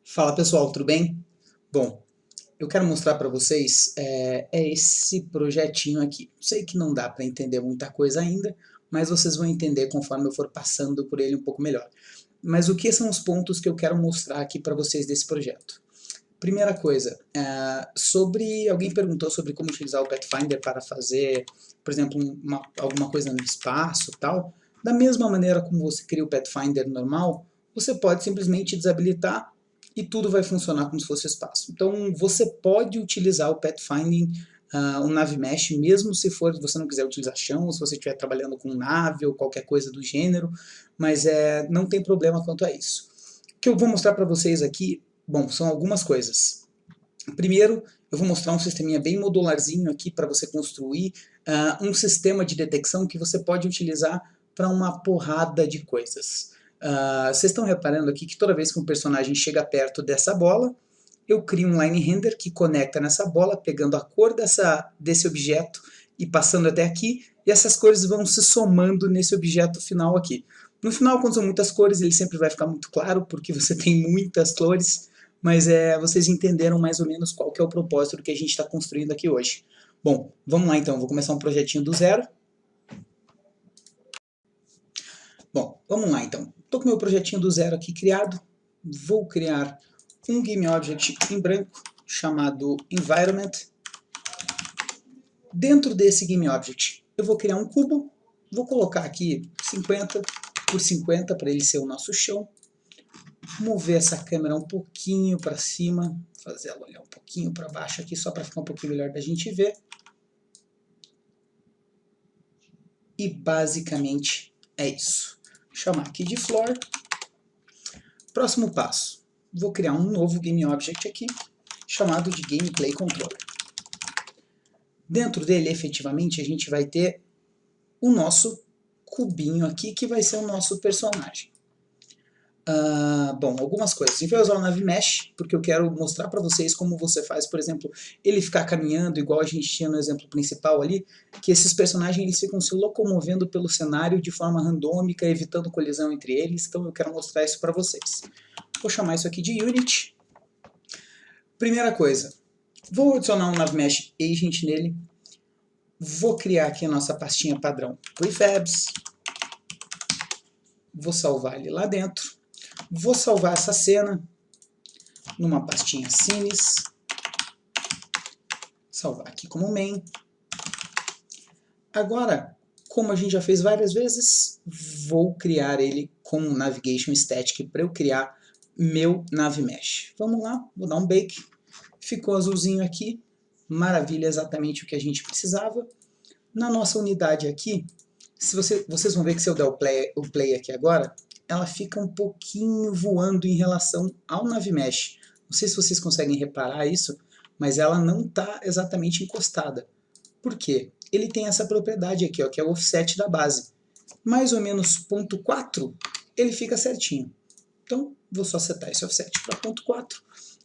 Fala pessoal, tudo bem? Bom, eu quero mostrar para vocês esse projetinho aqui. Sei que não dá para entender muita coisa ainda, mas vocês vão entender conforme eu for passando por ele um pouco melhor. Mas o que são os pontos que eu quero mostrar aqui para vocês desse projeto? Primeira coisa, alguém perguntou sobre como utilizar o Pathfinder para fazer, por exemplo, alguma coisa no espaço e tal. Da mesma maneira como você cria o Pathfinder normal, você pode simplesmente desabilitar e tudo vai funcionar como se fosse espaço. Então você pode utilizar o Pathfinding, o Navimesh, mesmo se você não quiser utilizar chão, se você estiver trabalhando com nave ou qualquer coisa do gênero, mas não tem problema quanto a isso. O que eu vou mostrar para vocês aqui, bom, são algumas coisas. Primeiro, eu vou mostrar um sisteminha bem modularzinho aqui para você construir um sistema de detecção que você pode utilizar para uma porrada de coisas. Vocês estão reparando aqui que toda vez que um personagem chega perto dessa bola, eu crio um line render que conecta nessa bola, pegando a cor desse objeto e passando até aqui, e essas cores vão se somando nesse objeto final aqui. No final, quando são muitas cores, ele sempre vai ficar muito claro, porque você tem muitas cores, mas vocês entenderam mais ou menos qual que é o propósito do que a gente está construindo aqui hoje. Bom, vamos lá então, vou começar um projetinho do zero. Bom, vamos lá então. Estou com meu projetinho do zero aqui criado. Vou criar um GameObject em branco chamado Environment. Dentro desse GameObject eu vou criar um cubo. Vou colocar aqui 50 por 50 para ele ser o nosso chão. Mover essa câmera um pouquinho para cima, fazer ela olhar um pouquinho para baixo aqui, só para ficar um pouquinho melhor da gente ver. E basicamente é isso. Vou chamar aqui de floor. Próximo passo, vou criar um novo GameObject aqui, chamado de GamePlayController. Dentro dele, efetivamente, a gente vai ter o nosso cubinho aqui, que vai ser o nosso personagem. Bom, algumas coisas. A gente vai usar o Navimesh, porque eu quero mostrar para vocês como você faz, por exemplo, ele ficar caminhando, igual a gente tinha no exemplo principal ali, que esses personagens eles ficam se locomovendo pelo cenário de forma randômica, evitando colisão entre eles, então eu quero mostrar isso para vocês. Vou chamar isso aqui de Unit. Primeira coisa, vou adicionar um Navimesh Agent nele, vou criar aqui a nossa pastinha padrão Prefabs, vou salvar ele lá dentro. Vou salvar essa cena numa pastinha Scenes, salvar aqui como main. Agora, como a gente já fez várias vezes, vou criar ele com Navigation Static para eu criar meu Navimesh. Vamos lá, vou dar um bake. Ficou azulzinho aqui, maravilha, exatamente o que a gente precisava. Na nossa unidade aqui, se vocês vão ver que se eu der o play aqui agora, ela fica um pouquinho voando em relação ao Navimesh. Não sei se vocês conseguem reparar isso, mas ela não está exatamente encostada. Por quê? Ele tem essa propriedade aqui, ó, que é o offset da base. Mais ou menos 0.4, ele fica certinho. Então, vou só setar esse offset para 0.4.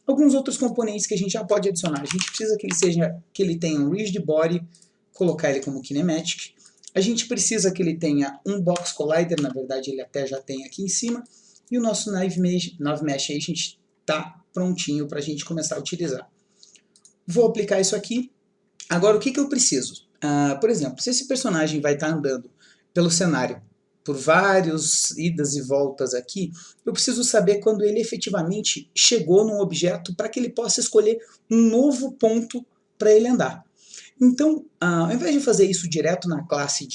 Alguns outros componentes que a gente já pode adicionar. A gente precisa que ele tenha um rigid body, colocar ele como kinematic. A gente precisa que ele tenha um box collider, na verdade ele até já tem aqui em cima, e o nosso Navimesh Agent está prontinho para a gente começar a utilizar. Vou aplicar isso aqui. Agora o que eu preciso? Por exemplo, se esse personagem vai estar andando pelo cenário por várias idas e voltas aqui, eu preciso saber quando ele efetivamente chegou num objeto para que ele possa escolher um novo ponto para ele andar. Então, ao invés de fazer isso direto na classe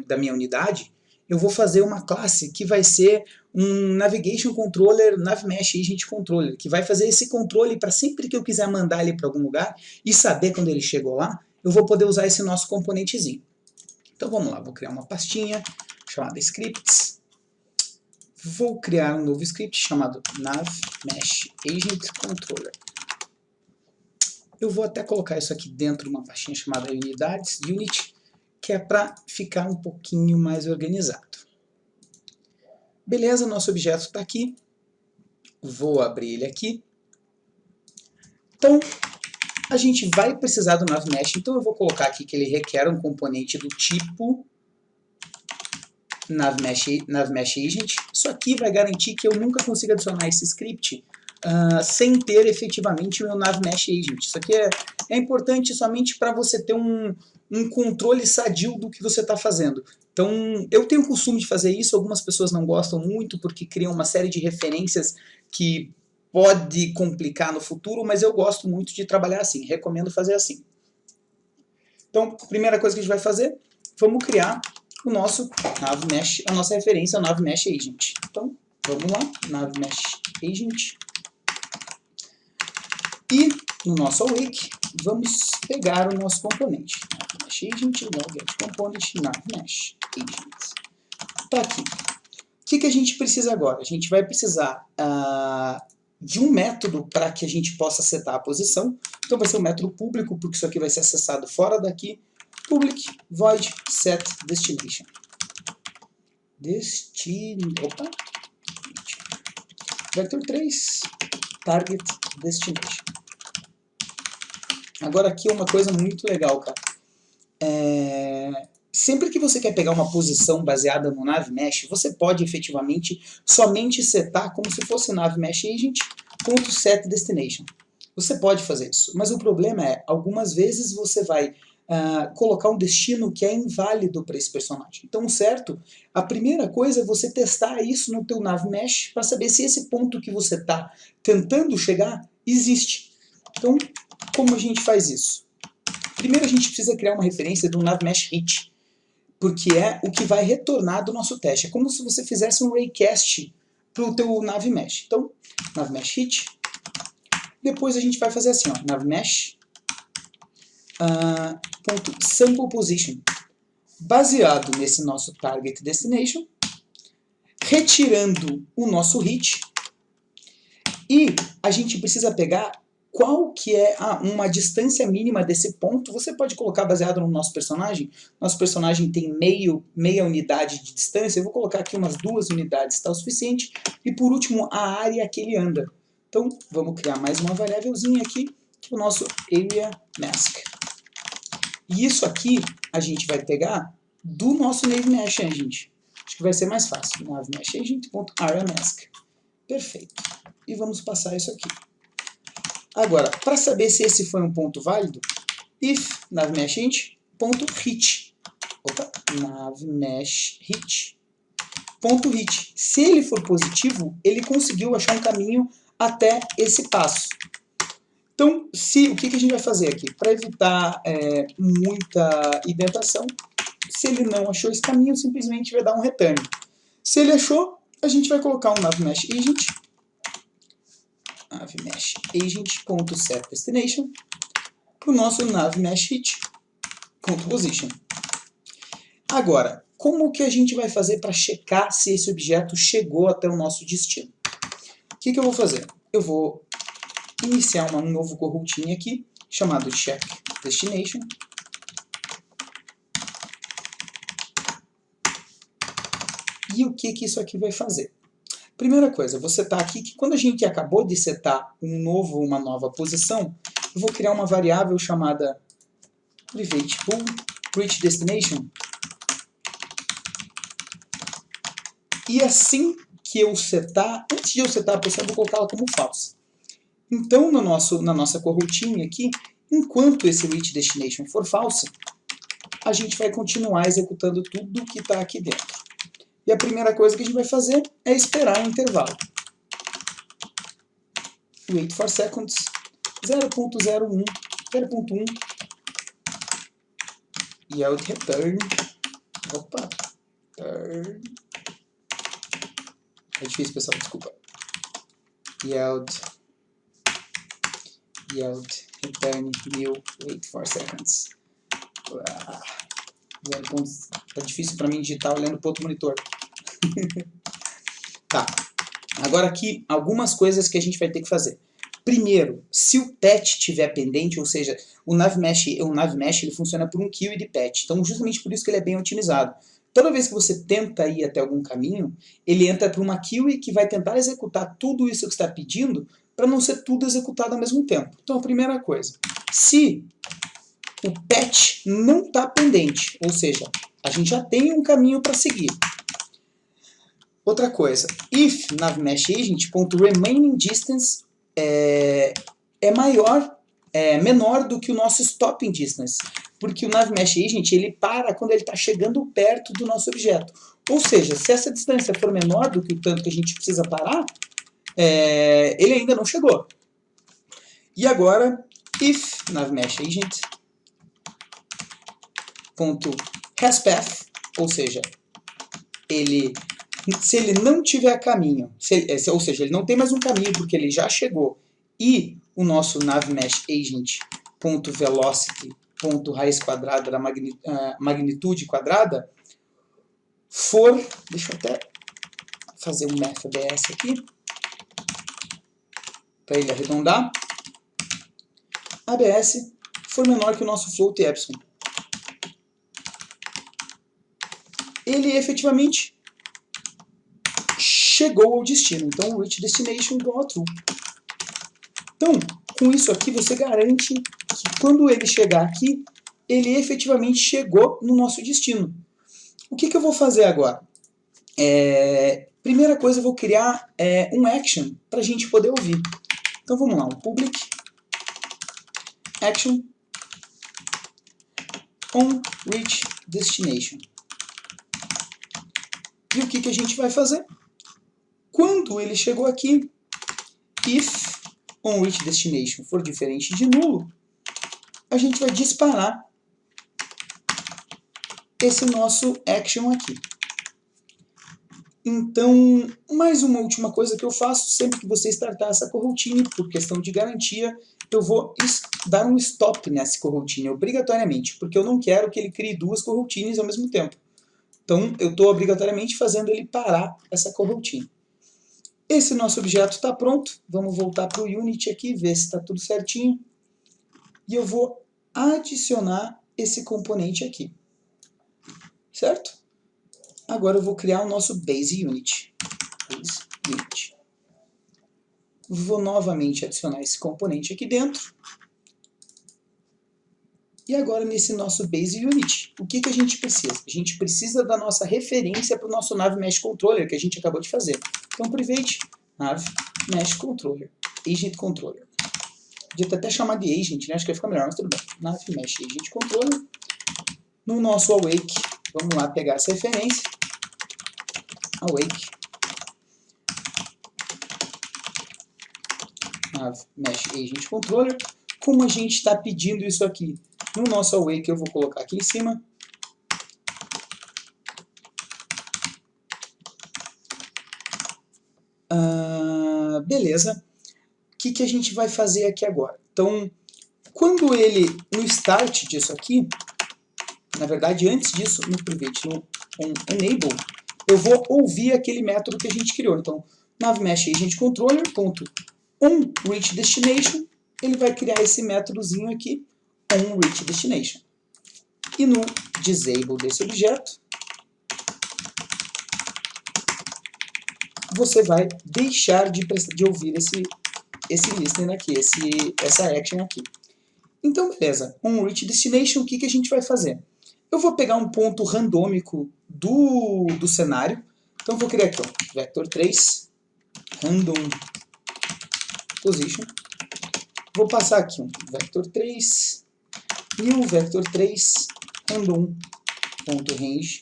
da minha unidade, eu vou fazer uma classe que vai ser um Navigation Controller, Navimesh Agent Controller, que vai fazer esse controle para sempre que eu quiser mandar ele para algum lugar e saber quando ele chegou lá, eu vou poder usar esse nosso componentezinho. Então vamos lá, vou criar uma pastinha chamada Scripts. Vou criar um novo script chamado Navimesh Agent Controller. Eu vou até colocar isso aqui dentro de uma pastinha chamada Unidades, Unit, que é para ficar um pouquinho mais organizado. Beleza, nosso objeto está aqui. Vou abrir ele aqui. Então, a gente vai precisar do Navimesh, então eu vou colocar aqui que ele requer um componente do tipo Navimesh Agent. Isso aqui vai garantir que eu nunca consiga adicionar esse script sem ter efetivamente o meu NavMesh Agent. Isso aqui é importante somente para você ter um controle sadio do que você está fazendo. Então, eu tenho o costume de fazer isso, algumas pessoas não gostam muito porque criam uma série de referências que pode complicar no futuro, mas eu gosto muito de trabalhar assim, recomendo fazer assim. Então, a primeira coisa que a gente vai fazer, vamos criar o nosso NavMesh, a nossa referência ao NavMesh Agent. Então, vamos lá, NavMesh Agent. E no nosso awake, vamos pegar o nosso componente. NavMesh Agent, get component, NavMesh Agent. Tá aqui. O que a gente precisa agora? A gente vai precisar de um método para que a gente possa setar a posição. Então vai ser um método público, porque isso aqui vai ser acessado fora daqui. Public void set destination. Vector 3 target destination. Agora aqui é uma coisa muito legal, cara. Sempre que você quer pegar uma posição baseada no NavMesh, você pode efetivamente somente setar como se fosse NavMesh Agent.setDestination. Você pode fazer isso, mas o problema é, algumas vezes você vai colocar um destino que é inválido para esse personagem. Então, certo, a primeira coisa é você testar isso no teu NavMesh para saber se esse ponto que você está tentando chegar existe. Então, como a gente faz isso? Primeiro a gente precisa criar uma referência do NavMesh Hit, porque é o que vai retornar do nosso teste. É como se você fizesse um raycast para o teu NavMesh. Então, NavMesh Hit. Depois a gente vai fazer assim, ó, NavMesh sample position. Baseado nesse nosso target destination, retirando o nosso hit, e a gente precisa pegar qual que é uma distância mínima desse ponto. Você pode colocar baseado no nosso personagem. Nosso personagem tem meia unidade de distância. Eu vou colocar aqui umas 2 unidades, está o suficiente. E por último, a área que ele anda. Então, vamos criar mais uma variávelzinha aqui, que é o nosso area mask. E isso aqui a gente vai pegar do nosso NavMesh Agent. Acho que vai ser mais fácil. NavMesh Agent.areaMask. Perfeito. E vamos passar isso aqui. Agora, para saber se esse foi um ponto válido, if NavMesh Agent.hit. Opa, NavMesh Hit. Ponto hit. Se ele for positivo, ele conseguiu achar um caminho até esse passo. Então, o que a gente vai fazer aqui? Para evitar muita indentação, se ele não achou esse caminho, simplesmente vai dar um return. Se ele achou, a gente vai colocar um NavMesh Agent, NavMesh Agent.setDestination, para o nosso NavMesh Hit.position. Agora, como que a gente vai fazer para checar se esse objeto chegou até o nosso destino? O que eu vou fazer? Eu vou iniciar um novo coroutine aqui, chamado checkDestination. E o que isso aqui vai fazer? Primeira coisa, você está aqui que quando a gente acabou de setar uma nova posição, eu vou criar uma variável chamada PrivatePool.reachDestination. E assim que eu setar, antes de eu setar a posição, eu vou colocá-la como falsa. Então, na nossa coroutine aqui, enquanto esse reachDestination for false, a gente vai continuar executando tudo que está aqui dentro. E a primeira coisa que a gente vai fazer é esperar um intervalo. Wait for seconds, 0.01, 0.1, yield return, opa, turn, é difícil, pessoal, desculpa, yield return new, wait for seconds. Tá difícil para mim digitar olhando para outro monitor. Tá. Agora aqui, algumas coisas que a gente vai ter que fazer. Primeiro, se o patch estiver pendente, ou seja, o NavMesh ele funciona por um queue de patch. Então, justamente por isso que ele é bem otimizado. Toda vez que você tenta ir até algum caminho, ele entra para uma queue que vai tentar executar tudo isso que está pedindo, para não ser tudo executado ao mesmo tempo. Então, a primeira coisa, se o patch não está pendente, ou seja, a gente já tem um caminho para seguir. Outra coisa, if NavMesh Agent.remaining distance menor do que o nosso stopping distance, porque o NavMesh Agent ele para quando ele está chegando perto do nosso objeto. Ou seja, se essa distância for menor do que o tanto que a gente precisa parar, ele ainda não chegou. E agora, if NavMesh Agent .hasPath, ou seja, se ele não tiver caminho, ou seja, ele não tem mais um caminho porque ele já chegou, e o nosso NavMesh Agent.velocity, raiz quadrada da magnitude quadrada, for, deixa eu até fazer um math ABS aqui, para ele arredondar, ABS for menor que o nosso float epsilon. Ele efetivamente chegou ao destino. Então, reach destination igual a true. Então, com isso aqui, você garante que quando ele chegar aqui, ele efetivamente chegou no nosso destino. O que eu vou fazer agora? Primeira coisa, eu vou criar um action para a gente poder ouvir. Então, vamos lá. Um public action on reach destination. E o que a gente vai fazer? Quando ele chegou aqui, if onReachDestination for diferente de nulo, a gente vai disparar esse nosso action aqui. Então, mais uma última coisa que eu faço, sempre que você startar essa coroutine, por questão de garantia, eu vou dar um stop nessa coroutine, obrigatoriamente, porque eu não quero que ele crie duas coroutines ao mesmo tempo. Então, eu estou obrigatoriamente fazendo ele parar essa coroutine. Esse nosso objeto está pronto. Vamos voltar para o Unity aqui, ver se está tudo certinho. E eu vou adicionar esse componente aqui. Certo? Agora eu vou criar o nosso Base Unit. Vou novamente adicionar esse componente aqui dentro. E agora nesse nosso Base Unit, o que a gente precisa? A gente precisa da nossa referência para o nosso NavMesh Controller, que a gente acabou de fazer. Então, private NavMesh Controller, Agent Controller. Podia até chamar de Agent, né? Acho que vai ficar melhor, mas tudo bem. NavMesh Agent Controller. No nosso Awake, vamos lá pegar essa referência. Awake. NavMesh Agent Controller. Como a gente está pedindo isso aqui no nosso Awake, eu vou colocar aqui em cima. Beleza. O que a gente vai fazer aqui agora? Então, quando ele, no start disso aqui, na verdade, antes disso, no private, no enable, eu vou ouvir aquele método que a gente criou. Então, NavMesh Agent Controller, onReachDestination, ele vai criar esse métodozinho aqui, onReachDestination. E no disable desse objeto, você vai deixar de ouvir esse listener aqui, essa action aqui. Então, beleza. onReachDestination, o que a gente vai fazer? Eu vou pegar um ponto randômico do cenário. Então, eu vou criar aqui, ó, vector 3, random position. Vou passar aqui um vector 3, new vector 3, random.range.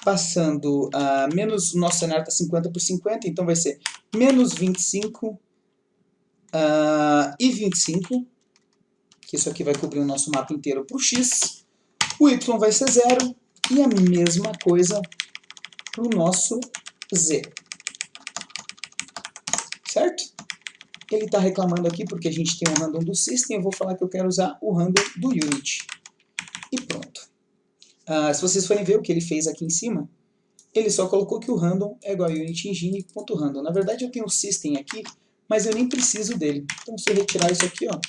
Passando menos, o nosso cenário está 50 por 50, então vai ser menos 25 e 25, que isso aqui vai cobrir o nosso mapa inteiro para o X. O Y vai ser 0 e a mesma coisa para o nosso Z. Certo? Ele está reclamando aqui porque a gente tem um random do System, eu vou falar que eu quero usar o random do Unity. E pronto. Se vocês forem ver o que ele fez aqui em cima, ele só colocou que o random é igual a Unity Engine.random. Na verdade eu tenho o System aqui, mas eu nem preciso dele. Então se eu retirar isso aqui, ó,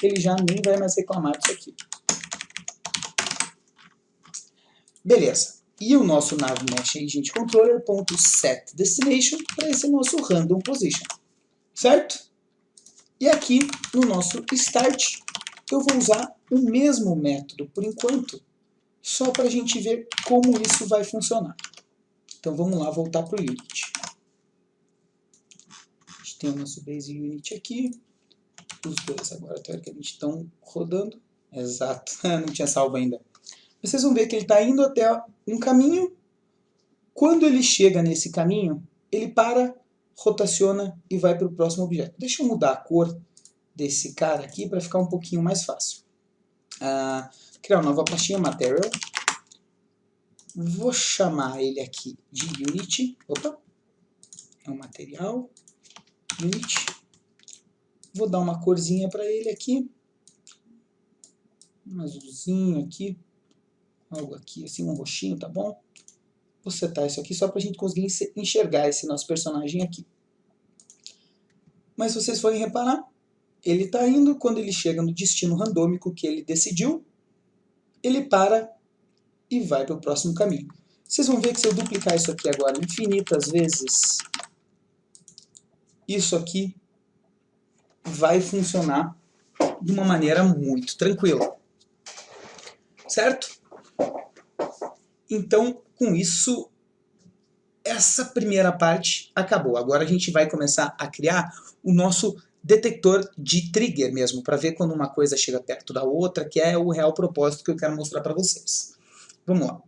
ele já nem vai mais reclamar disso aqui. Beleza. E o nosso NavMesh Agent Controller.setDestination para esse nosso random position. Certo? E aqui no nosso start eu vou usar o mesmo método por enquanto, só para a gente ver como isso vai funcionar. Então vamos lá voltar para o Unity. tem o nosso Base Unit aqui. Os dois agora, teoricamente, estão rodando. Exato, não tinha salvo ainda. Vocês vão ver que ele está indo até um caminho. Quando ele chega nesse caminho, ele para, rotaciona e vai para o próximo objeto. Deixa eu mudar a cor desse cara aqui para ficar um pouquinho mais fácil. Criar uma nova pastinha, Material. Vou chamar ele aqui de Unity. Opa! É um material. Unity. Vou dar uma corzinha para ele aqui. Um azulzinho aqui. Algo aqui, assim, um roxinho, tá bom? Vou setar isso aqui só para a gente conseguir enxergar esse nosso personagem aqui. Mas se vocês forem reparar, ele está indo, quando ele chega no destino randômico que ele decidiu, ele para e vai para o próximo caminho. Vocês vão ver que se eu duplicar isso aqui agora infinitas vezes, isso aqui vai funcionar de uma maneira muito tranquila. Certo? Então, com isso, essa primeira parte acabou. Agora a gente vai começar a criar o nosso detector de trigger mesmo, para ver quando uma coisa chega perto da outra, que é o real propósito que eu quero mostrar para vocês. Vamos lá.